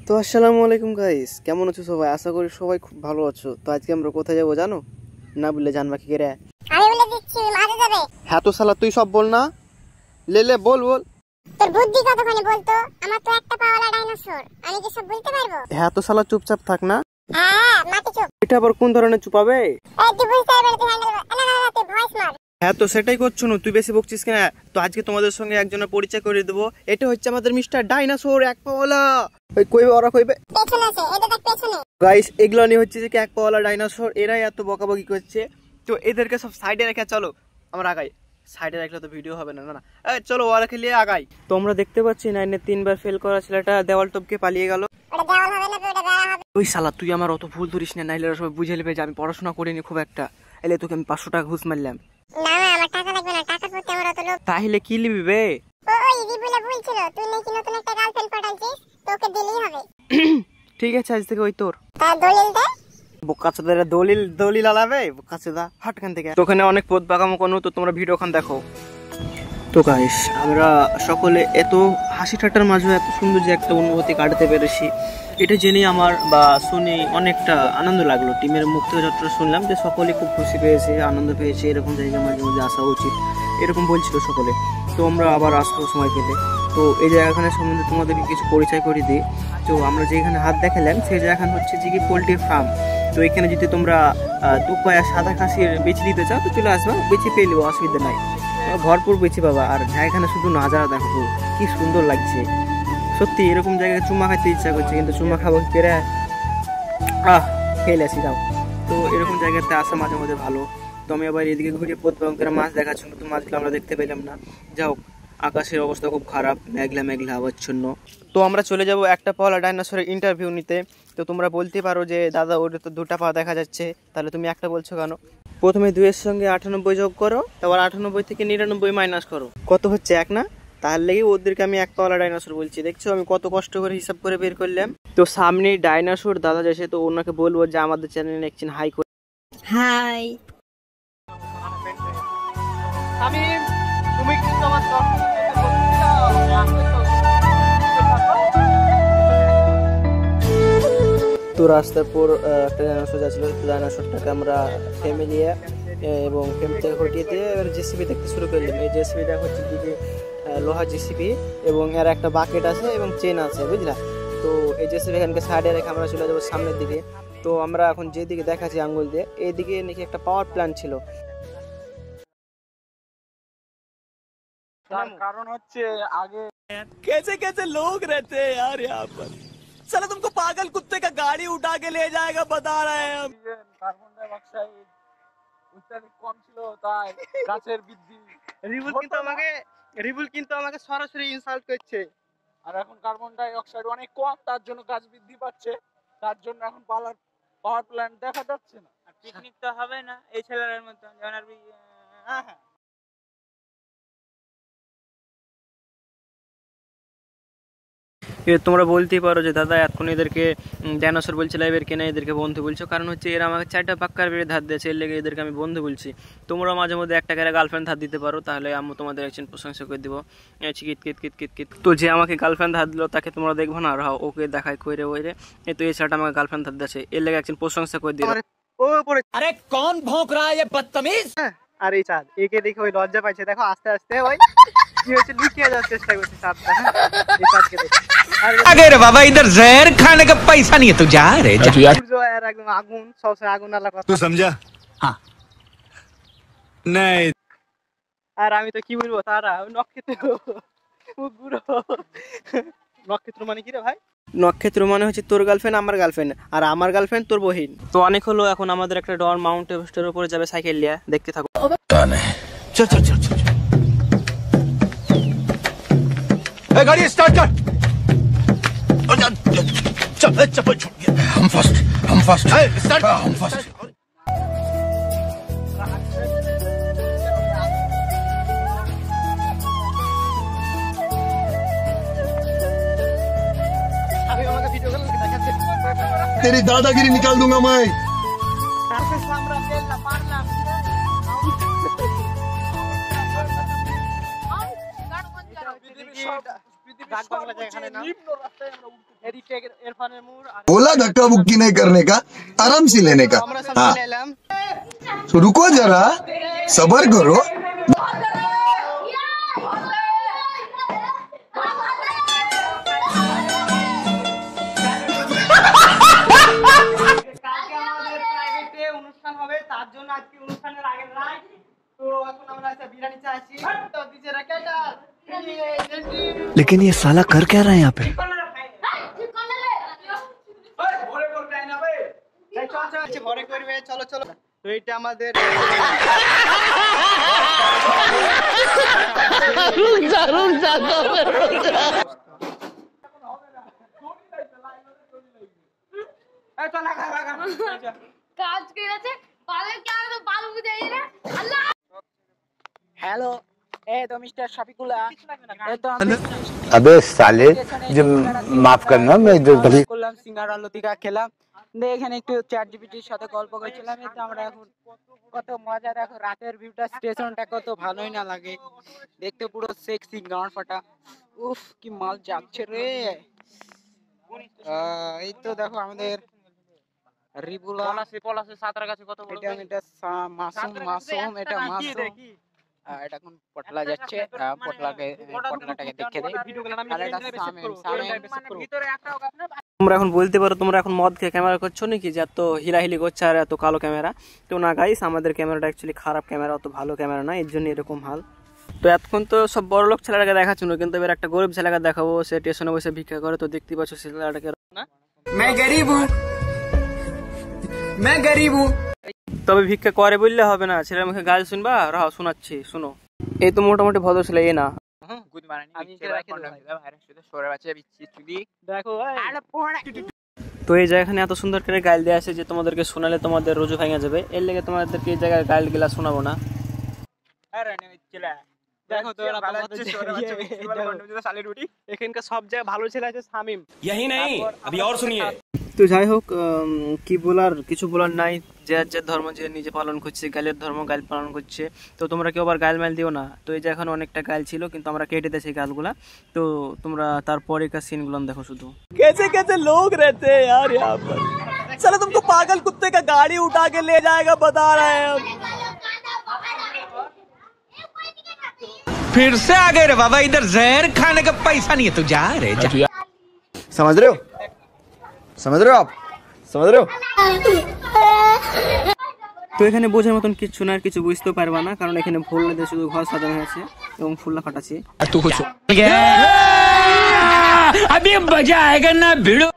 তো আসসালামু আলাইকুম গাইস, কেমন আছো সবাই? আশা করি সবাই খুব ভালো আছো। তো আজকে আমরা কোথায় যাবো জানো? না বললে জানবা কি করে? আমি বলে দিচ্ছি মাঝে যাবে। হ্যাঁ তো শালা তুই সব বল না, লে বল। তোর বুদ্ধি কতখানি বলতো? আমার তো একটা পাওয়ালা ডাইনোসর, আমি কি সব বলতে পারবো? হ্যাঁ তো শালা চুপচাপ থাক না। হ্যাঁ মাটি চুপ। এটা আবার কোন ধরনের চুপাবে? এই তুই বুঝতে পারবি তুই হ্যান্ডেল না তুই ভয়েস মার। হ্যাঁ তো সেটাই করছো না, তুই বেশি বকছিস কেন? তো আজকে তোমাদের সঙ্গে একজনের পরিচয় করে দেবো। এটা হচ্ছে আমাদের মিস্টার ডাইনোসর এক পাওয়ালা। ওই কইবে ওরা কইবে পেছনে আছে, এটা দেখ পেছনে। গাইস এগুলো নিয়ে হচ্ছে যে এক পাওয়ালা ডাইনোসর, এরাই এত বকাবকি করছে। তো এদেরকে সব সাইডে রেখে চলো আমরা আগাই। সাইডে রাখলে তো ভিডিও হবে না। না চলো ওরা খেলিয়ে আগাই। তোমরা দেখতে পাচ্ছি 9-এ 3বার ফেল করা ছেলেটা দেওয়াল টপকে পালিয়ে গেল। ওটা দেওয়াল হবে না, ওটা বেড়া হবে। ওই শালা তুই আমার অত ভুল ধরিস না, নাইলে ওরা সবাই বুঝে নেবে যে আমি পড়াশোনা করিনি খুব একটা। এলে তোকে আমি 500 টাকা ঘুষ মারলাম। না আমার টাকা লাগবে না, টাকা করতে আমার অত লোভ। তাহলে কি লিবি বে? ওই রিবুলে বলছিল তুই নাকি নতুন একটা গার্লফ্রেন্ড পাঠাইছিস, তোকে দিলেই হবে। ঠিক আছে আজ থেকে ওই তোর তা দলিল দে। বোকাচোদারা দলিল আলাবে বোকাচোদা হাটখান থেকে। তো ওখানে অনেক পথ বাগামো কোনো, তো তোমরা ভিডিও খান দেখো। তো গাইস আমরা সকলে এত হাসি ঠাট্টার মাঝে এত সুন্দর যে একটা অনুভূতি কাটাতে পেরেছি, এটা জেনে আমার বা শুনে অনেকটা আনন্দ লাগলো। টিমের মুখ থেকে যতটা শুনলাম যে সকলে খুব খুশি পেয়েছে, আনন্দ পেয়েছে, এরকম জায়গায় মাঝে মাঝে আসা উচিত, এরকম বলছিল সকলে। তো আমরা আবার আসবো সময় পেলে। তো এই জায়গাখানে সম্বন্ধে তোমাদেরকে কিছু পরিচয় করে দিই। তো আমরা যেখানে হাত দেখালাম সেই জায়গাখানে হচ্ছে যে কি পোলট্রি ফার্ম। তো এখানে যদি তোমরা 2 পায়া সাদা খাসির বেছে দিতে চাও তো চলে আসবা, বেছে পেয়ে নেবো, অসুবিধা নাই, ভরপুর বেছে পাবা। আর জায়গাখানে শুধু নাজারা দেখো কি সুন্দর লাগছে সত্যি। এরকম জায়গায় চুমা খাইতে ইচ্ছা করছে, কিন্তু চুমা খাবো পেরে খেলে আসি যাও। তো এরকম জায়গাতে আসা মাঝে মাঝে ভালো। তো আমি আবার এদিকে ঘুরিয়ে প্রত্যঙ্কের মাছ দেখাচ্ছি, নতুন মাছগুলো আমরা দেখতে পেলাম না। যাও আকাশের অবস্থা খুব খারাপ, মেঘলা আবচ্ছন্ন। তো আমরা চলে যাব একটা পাওয়ালা ডাইনোসরের ইন্টারভিউ নিতে। তো তোমরা বলতে পারো যে দাদা ওটা তো 2টা পা দেখা যাচ্ছে, তাহলে তুমি একটা বলছো কেন? প্রথমে 2-এর সঙ্গে 98 যোগ করো, তারপর 98 থেকে 99 মাইনাস করো, কত হচ্ছে 1 না? তাহলে ওদেরকে আমি এক পাওয়ালা ডাইনোসর বলছি। দেখছো আমি কত কষ্ট করে হিসাব করে বের করলাম। তো সামনে ডাইনোসর দাদা যাচ্ছে, তো ওনাকে বলবো যে আমাদের চ্যানেলে একজন হাই করে। হাই আমি তুমি কিন্তু আমার তো রাস্তার পর একটা ডাইনোসর যাচ্ছিল। ডাইনোসরটাকে আমরা ফ্যামিলি এবং ফ্যামিলি থেকে হটিয়ে দিয়ে এবার জেসিবি দেখতে শুরু করলাম। এই জেসিবিটা হচ্ছে দিকে লোহা জেসিবি, এবং এর একটা বাকেট আছে এবং চেন আছে, বুঝলা? তো এই জেসিবি এখানকে সাইডে রেখে আমরা চলে যাবো সামনের দিকে। তো আমরা এখন যেদিকে দেখাচ্ছি আঙ্গুল দিয়ে, এইদিকে নাকি একটা পাওয়ার প্ল্যান্ট ছিল। कारण হচ্ছে আগে कैसे कैसे लोग रहते हैं यार यहाँ पर, साला तुमको पागल कुत्ते का गाड़ी उठा के ले जाएगा बता रहे हैं हम। কার্বন ডাই অক্সাইড অত্যাধিক কম ছিল, তাই গাছের বৃদ্ধি। রিবুল কিন্তু আমাকে সরাসরি ইনসাল্ট করছে। আর এখন কার্বন ডাই অক্সাইড অনেক কম, তার জন্য গাছ বৃদ্ধি পাচ্ছে, তার জন্য এখন পাওয়ার প্ল্যান্ট দেখা যাচ্ছে না। আর পিকনিক তো হবে না এই ছেলের মতো। হ্যাঁ তোমরা বলতেই পারো যে দাদা এখন এদেরকে ডাইনোসর বলছিল, এবার কেন এদেরকে বন্ধু বলছো? কারণ হচ্ছে এরা আমাকে 4টা পাক্কার বেড়ে ধার দিয়েছে, এর লেগে এদেরকে আমি বন্ধু বলছি। তোমরা মাঝে মধ্যে একটা করে গার্লফ্রেন্ড ধার দিতে পারো, তাহলে আমি তোমাদের একজন প্রশংসা করে দিব। কিত। তো যে আমাকে গার্লফ্রেন্ড ধার দিল তাকে তোমরা দেখবো না, আর ওকে দেখায় কইরে ওইরে তো এই ছেলেটা আমাকে গার্লফ্রেন্ড ধার দিয়েছে, এর লেগে একজন প্রশংসা করে দিল। আরে কোন ভौंक रहा है ये बदतमीज। আর এই চাঁদ একে দেখে ওই লজ্জা পাইছে, দেখো আস্তে আস্তে ওই কি হচ্ছে লুকিয়ে যাওয়ার চেষ্টা করছে চাঁদটা। এই চাঁদকে দেখে अरे बाबा इधर जहर खाने का पैसा नहीं है, तू जा रे जा। একদম আগুন, সবসময় আগুন আলা কথা। तू समझा? हाँ नहीं। আর আমি তো কি বলবো, তারা নক্ষত্র নক্ষত্র মানে কি রে ভাই? নক্ষত্র মানে হচ্ছে তোর গার্লফ্রেন্ড আমার গার্লফ্রেন্ড, আর আমার গার্লফ্রেন্ড তোর বহিন। তো অনেক হলো, এখন আমাদের একটা ডর মাউন্ট এভারেস্টের উপরে যাবে সাইকেল নিয়ে, দেখতে থাকো। चल चल चल चल गाड़ी स्टार्ट कर। चल चप्पल छूट गया। हम फर्स्ट स्टार्ट हम फर्स्ट। तेरी दादागिरी निकाल दूंगा मैं। পৃথিবীর সব নিম্ন রাস্তায় আমরা উঠতে এদিকে ইরফানের মুড় আর बोला धक्का मुक्की नहीं करने का, आराम से लेने का। আমরা সব हाँ চলে এলাম। तो रुको जरा, सबर करो। কালকে আমাদের প্রাইভেটে অনুষ্ঠান হবে, তার জন্য আজকে অনুষ্ঠানের আগে রাত। তো এখন আমরা একটা বিরিয়ানি চাইছি। তো দিছে রাকেটা। लेकिन ये साला कर क्या रहा है यहाँ पे? ঘরে করবে, চলো চলো। তো এটা আমাদের কাজ করেছে পালে কি আর বাল বুঝাই না আল্লাহ। हेलो ए तो मिस्टर शफिकुल्ला ए तो अबे साले जो माफ करना मैं जो कभी করলাম সিঙ্গারা লতিকা খেলাম দিয়ে এখানে একটু চ্যাট জিপিটির সাথে গল্প করছিলাম। এই তো আমরা এখন কত মজা, দেখো রাতের ভিউটা, স্টেশনটা কত ভালোই না লাগে দেখতে, পুরো সেক্সি গান ফাটা। উফ কি মাল যাচ্ছে রে। এই তো দেখো আমাদের রিবুলা পলাশে সাঁতার কাছে কত বড় এটা মাসুম এটা মাসুম এটা কোন পটলা যাচ্ছে, পটলাটাকে দেখে দেয়। আর এটা সামেম ভিতরে একটা তোমরা এখন বলতে পারো তোমরা এখন মদ খেয়ে ক্যামেরা করছো নাকি, যে এত হিলাহিলি করছে আর এত কালো ক্যামেরা। তো না গাইস, আমাদের ক্যামেরাটা অ্যাকচুয়ালি খারাপ ক্যামেরা, অত ভালো ক্যামেরা না, এর জন্য এরকম হাল। তো এতক্ষণ তো সব বড় লোক ছেলেটাকে দেখাচ্ছিল, কিন্তু এবার একটা গরিব ছেলেকে দেখাবো, সে স্টেশনে বসে ভিক্ষা করে। তো দেখতে পাচ্ছ ছেলেটাকে না, मैं गरीब हूँ। তবে ভিক্ষা করে বললে হবে না, ছেলের মুখে গাল শুনবা, রাও শোনাচ্ছি শুনো। এই তো মোটামুটি ভদ্র ছেলে, এ না দেখো। তো এই জায়গাখানে এত সুন্দর করে গাইল দেওয়া আছে যে তোমাদেরকে শোনালে তোমাদের রোজু ভেঙে যাবে, এর লেগে তোমাদেরকে এই জায়গায় গাইল গিলা শোনাবো না। দেখো তো এখানকার সব জায়গায় ভালো ছেলে আছে শামিম। यही नहीं अभी और सुनिए। তো যাই হোক, কি বলার, কিছু বলার নাই। যে যে ধর্ম যে নিজে পালন করছে, গাইলের ধর্ম গাইল পালন করছে। তো তোমরা কেউ আবার গাইল মাইল দিও না। তো এই যে এখন অনেকটা গাইল ছিল, কিন্তু আমরা কেটে দিয়েছি গালগুলা। তো তোমরা তারপরে কার সিনগুলো দেখো শুধু। कैसे कैसे लोग रहते हैं यार यहाँ पर। चलो तुमको पागल कुत्ते का गाड़ी उठा के ले जाएगा, बता रहे हैं हम। फिर से आ गए रे बाबा, इधर जहर खाने का पैसा नहीं है तो जा रे जा। समझ रहे हो, समझ रहे हो आप, समझ रहे हो। তো এখানে বোঝার মতন কিছু না, আর কিছু বুঝতেও পারবা না, কারণ এখানে ফুল দিয়ে শুধু ঘর সাজানো হয়েছে এবং ফুলটা ফাটাচ্ছি। तू कुछ अभी मजा आएगा ना भिड़ो।